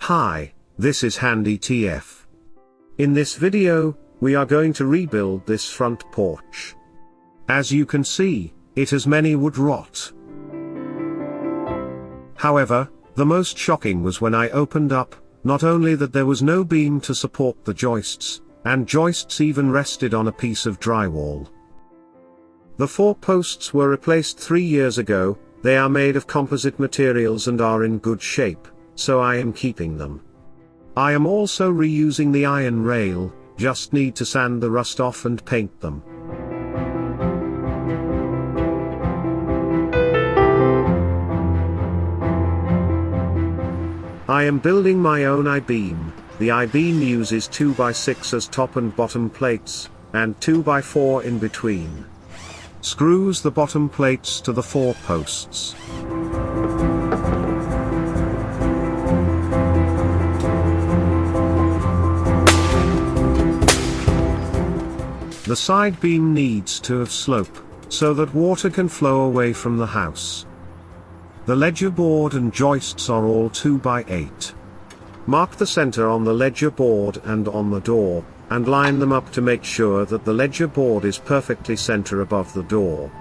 Hi, this is Handy TF. In this video, we are going to rebuild this front porch. As you can see, it has many wood rot. However, the most shocking was when I opened up, not only that there was no beam to support the joists, and joists even rested on a piece of drywall. The 4 posts were replaced 3 years ago. They are made of composite materials and are in good shape, so I am keeping them. I am also reusing the iron rail, just need to sand the rust off and paint them. I am building my own I-beam. The I-beam uses 2x6 as top and bottom plates, and 2x4 in between. Screws the bottom plates to the 4 posts. The side beam needs to have slope, so that water can flow away from the house. The ledger board and joists are all 2x8. Mark the center on the ledger board and on the door, and line them up to make sure that the ledger board is perfectly center above the door.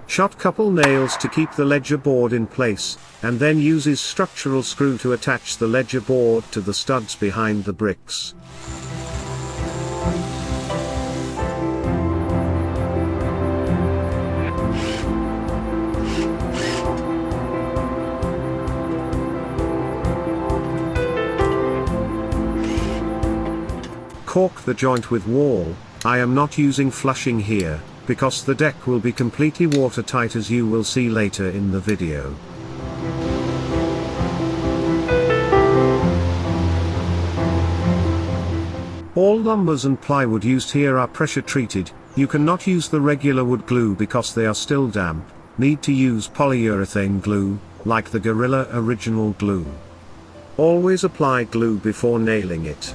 Shot couple nails to keep the ledger board in place, and then uses structural screw to attach the ledger board to the studs behind the bricks. Caulk the joint with wall. I am not using flushing here, because the deck will be completely watertight, as you will see later in the video. All lumbers and plywood used here are pressure treated. You cannot use the regular wood glue because they are still damp. Need to use polyurethane glue, like the Gorilla Original glue. Always apply glue before nailing it.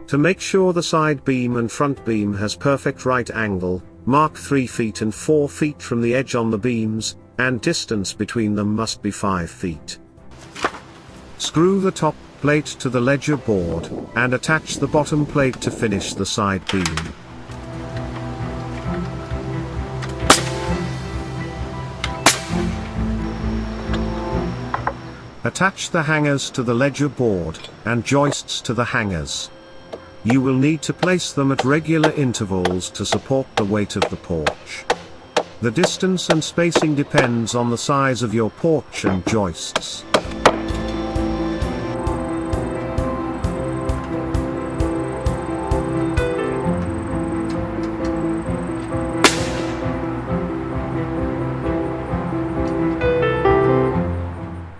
To make sure the side beam and front beam has perfect right angle, mark 3 feet and 4 feet from the edge on the beams, and distance between them must be 5 feet. Screw the top plate to the ledger board, and attach the bottom plate to finish the side beam. Attach the hangers to the ledger board, and joists to the hangers. You will need to place them at regular intervals to support the weight of the porch. The distance and spacing depends on the size of your porch and joists.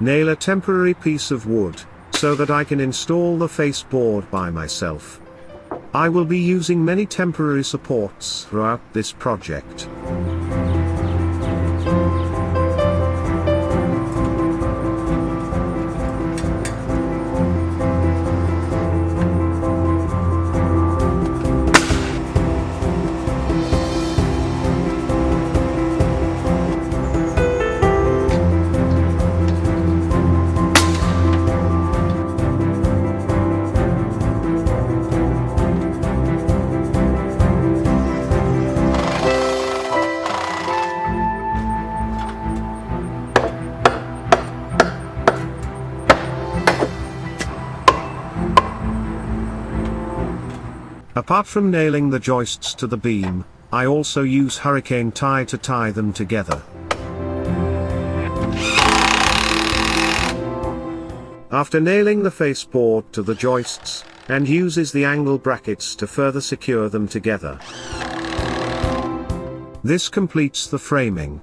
Nail a temporary piece of wood, so that I can install the faceboard by myself. I will be using many temporary supports throughout this project. Apart from nailing the joists to the beam, I also use hurricane tie to tie them together. After nailing the faceboard to the joists, and uses the angle brackets to further secure them together. This completes the framing.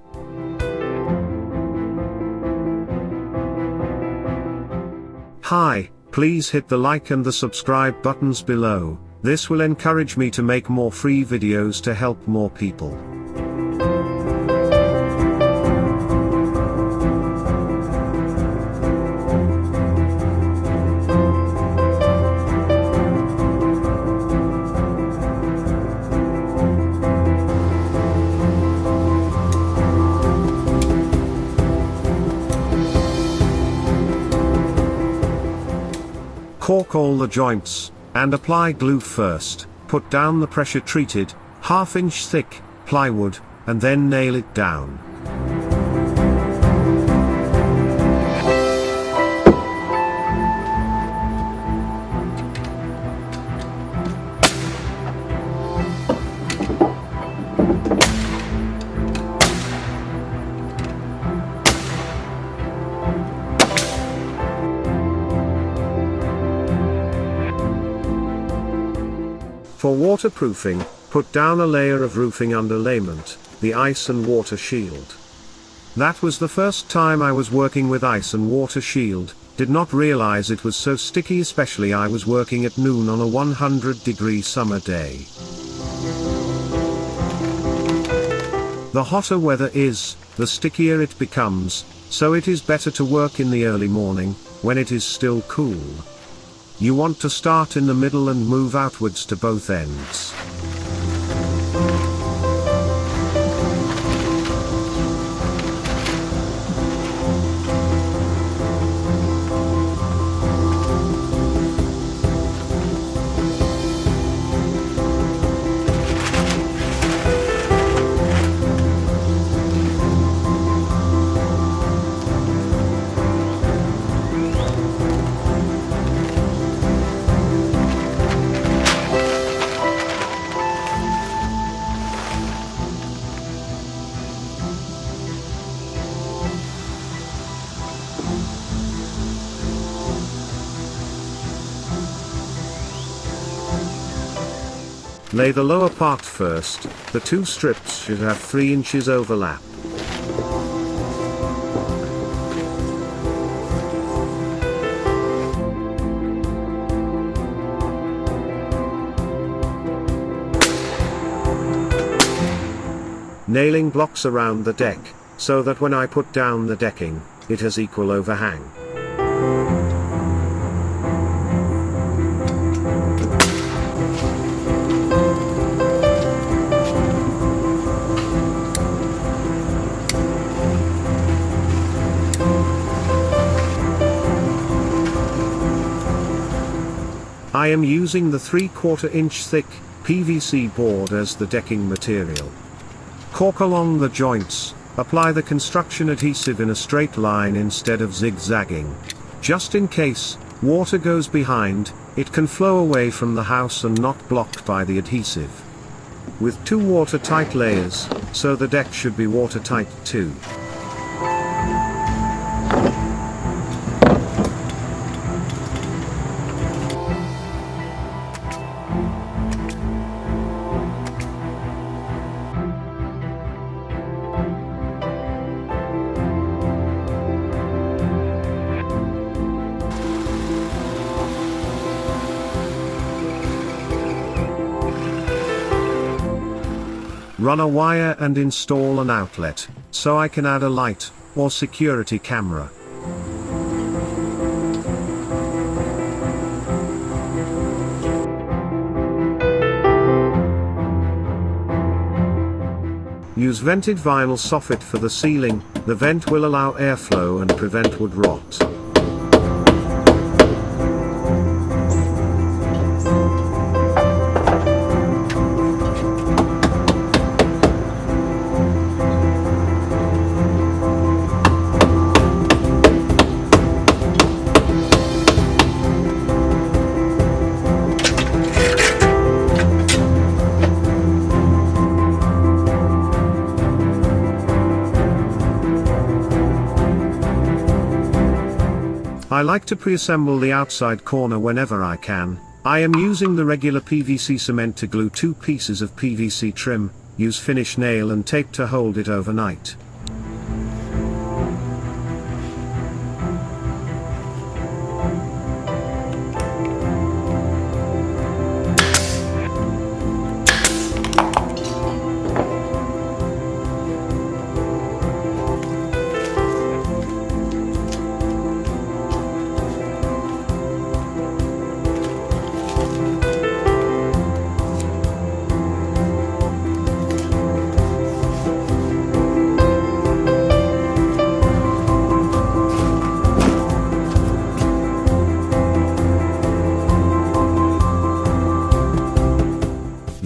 Hi, please hit the like and the subscribe buttons below. This will encourage me to make more free videos to help more people. Caulk all the joints, and apply glue first. Put down the pressure-treated, half-inch thick, plywood, and then nail it down. For waterproofing, put down a layer of roofing underlayment, the ice and water shield. That was the first time I was working with ice and water shield, did not realize it was so sticky, especially I was working at noon on a 100-degree summer day. The hotter weather is, the stickier it becomes, so it is better to work in the early morning, when it is still cool. You want to start in the middle and move outwards to both ends. Lay the lower part first, the two strips should have 3 inches overlap. Nailing blocks around the deck, so that when I put down the decking, it has equal overhang. I am using the 3/4 inch thick PVC board as the decking material. Caulk along the joints, apply the construction adhesive in a straight line instead of zigzagging. Just in case water goes behind, it can flow away from the house and not blocked by the adhesive. With 2 watertight layers, so the deck should be watertight too. Run a wire and install an outlet, so I can add a light, or security camera. Use vented vinyl soffit for the ceiling, the vent will allow airflow and prevent wood rot. I like to pre-assemble the outside corner whenever I can. I am using the regular PVC cement to glue 2 pieces of PVC trim, use finish nail and tape to hold it overnight.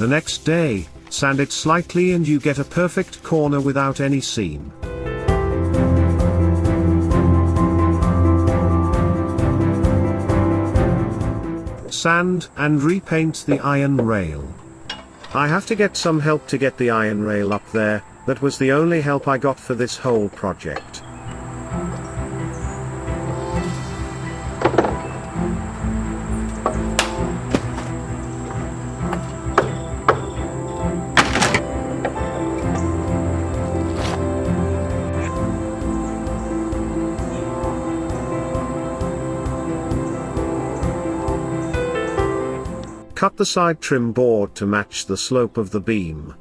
The next day, sand it slightly and you get a perfect corner without any seam. Sand and repaint the iron rail. I have to get some help to get the iron rail up there. That was the only help I got for this whole project. Cut the side trim board to match the slope of the beam.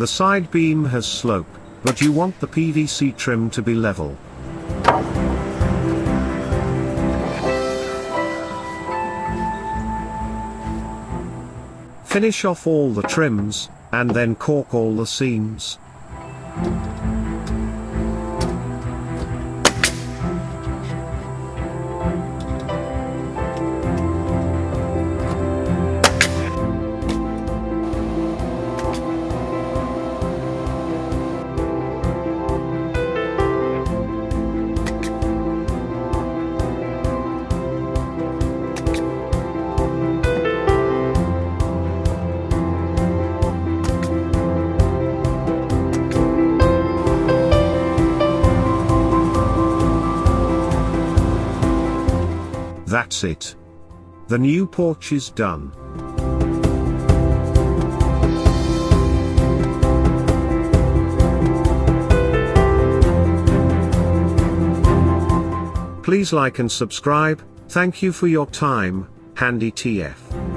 The side beam has slope, but you want the PVC trim to be level. Finish off all the trims, and then caulk all the seams. That's it. The new porch is done. Please like and subscribe. Thank you for your time, Handy TF.